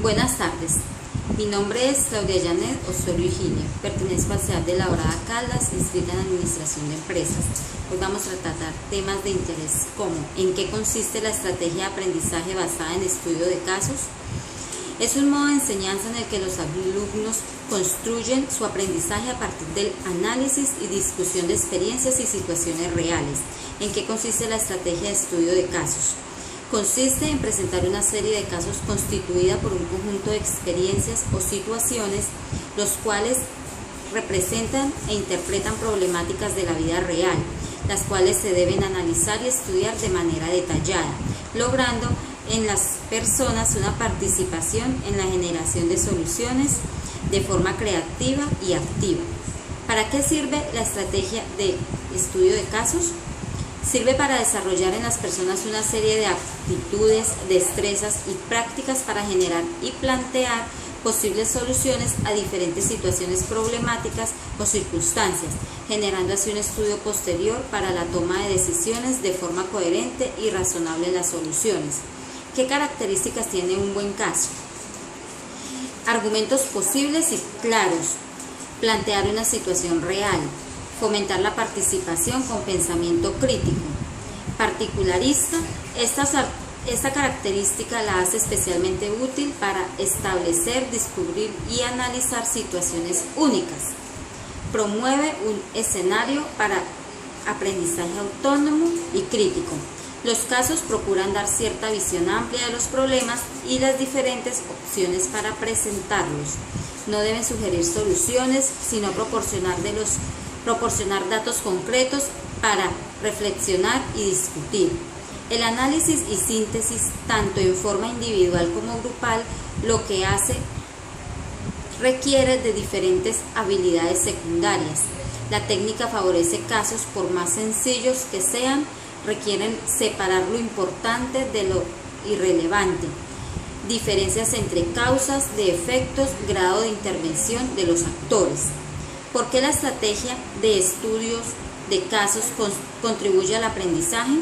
Buenas tardes, mi nombre es Claudia Janet Osorio Higinia, pertenezco al CEAP de La Dorada Caldas, inscrita en Administración de Empresas. Hoy vamos a tratar temas de interés como ¿en qué consiste la estrategia de aprendizaje basada en estudio de casos? Es un modo de enseñanza en el que los alumnos construyen su aprendizaje a partir del análisis y discusión de experiencias y situaciones reales. ¿En qué consiste la estrategia de estudio de casos? Consiste en presentar una serie de casos constituida por un conjunto de experiencias o situaciones, los cuales representan e interpretan problemáticas de la vida real, las cuales se deben analizar y estudiar de manera detallada, logrando en las personas una participación en la generación de soluciones de forma creativa y activa. ¿Para qué sirve la estrategia de estudio de casos? Sirve para desarrollar en las personas una serie de aptitudes, destrezas y prácticas para generar y plantear posibles soluciones a diferentes situaciones problemáticas o circunstancias, generando así un estudio posterior para la toma de decisiones de forma coherente y razonable en las soluciones. ¿Qué características tiene un buen caso? Argumentos posibles y claros, plantear una situación real, fomentar la participación con pensamiento crítico. Particularista, esta característica la hace especialmente útil para establecer, descubrir y analizar situaciones únicas. Promueve un escenario para aprendizaje autónomo y crítico. Los casos procuran dar cierta visión amplia de los problemas y las diferentes opciones para presentarlos. No deben sugerir soluciones, sino proporcionar datos concretos para reflexionar y discutir. El análisis y síntesis, tanto en forma individual como grupal, lo que hace requiere de diferentes habilidades secundarias. La técnica favorece casos, por más sencillos que sean, requieren separar lo importante de lo irrelevante. Diferencias entre causas, de efectos, grado de intervención de los actores. ¿Por qué la estrategia de estudios de casos contribuye al aprendizaje?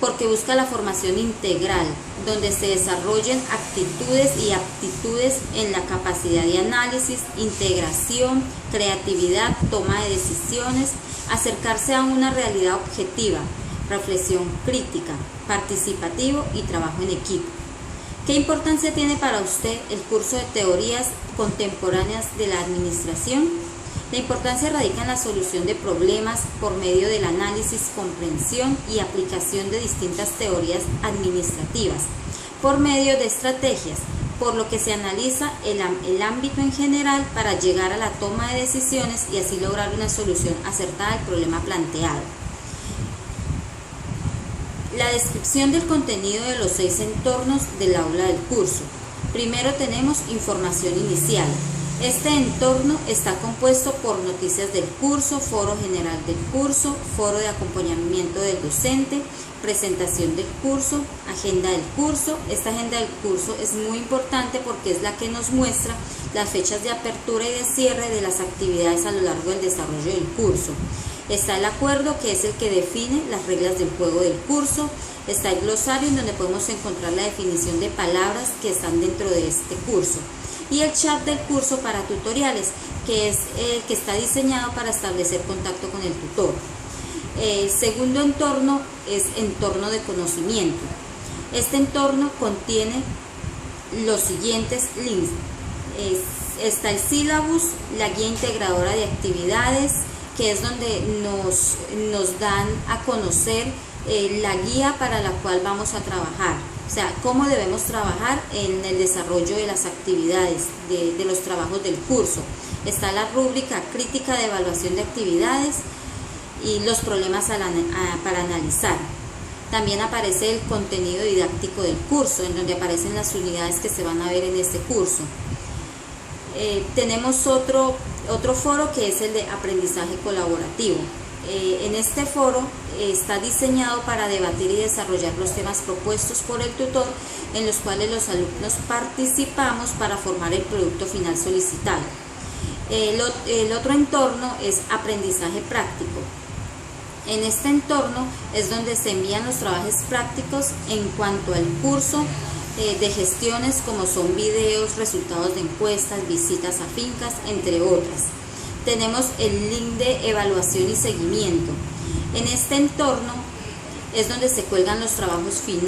Porque busca la formación integral, donde se desarrollen actitudes y aptitudes en la capacidad de análisis, integración, creatividad, toma de decisiones, acercarse a una realidad objetiva, reflexión crítica, participativo y trabajo en equipo. ¿Qué importancia tiene para usted el curso de teorías contemporáneas de la administración? La importancia radica en la solución de problemas por medio del análisis, comprensión y aplicación de distintas teorías administrativas, por medio de estrategias, por lo que se analiza el ámbito en general para llegar a la toma de decisiones y así lograr una solución acertada al problema planteado. La descripción del contenido de los 6 entornos del aula del curso. Primero tenemos información inicial. Este entorno está compuesto por noticias del curso, foro general del curso, foro de acompañamiento del docente, presentación del curso, agenda del curso. Esta agenda del curso es muy importante porque es la que nos muestra las fechas de apertura y de cierre de las actividades a lo largo del desarrollo del curso. Está el acuerdo, que es el que define las reglas del juego del curso. Está el glosario, en donde podemos encontrar la definición de palabras que están dentro de este curso. Y el chat del curso para tutoriales, que es el que está diseñado para establecer contacto con el tutor. El segundo entorno es entorno de conocimiento. Este entorno contiene los siguientes links. Está el sílabus, la guía integradora de actividades, que es donde nos dan a conocer la guía para la cual vamos a trabajar. O sea, cómo debemos trabajar en el desarrollo de las actividades, de los trabajos del curso. Está la rúbrica crítica de evaluación de actividades y los problemas para analizar. También aparece el contenido didáctico del curso, en donde aparecen las unidades que se van a ver en este curso. Tenemos otro foro, que es el de aprendizaje colaborativo. En este foro está diseñado para debatir y desarrollar los temas propuestos por el tutor, en los cuales los alumnos participamos para formar el producto final solicitado. El otro entorno es aprendizaje práctico. En este entorno es donde se envían los trabajos prácticos en cuanto al curso de gestiones como son videos, resultados de encuestas, visitas a fincas, entre otras. Tenemos el link de evaluación y seguimiento. En este entorno es donde se cuelgan los trabajos finales.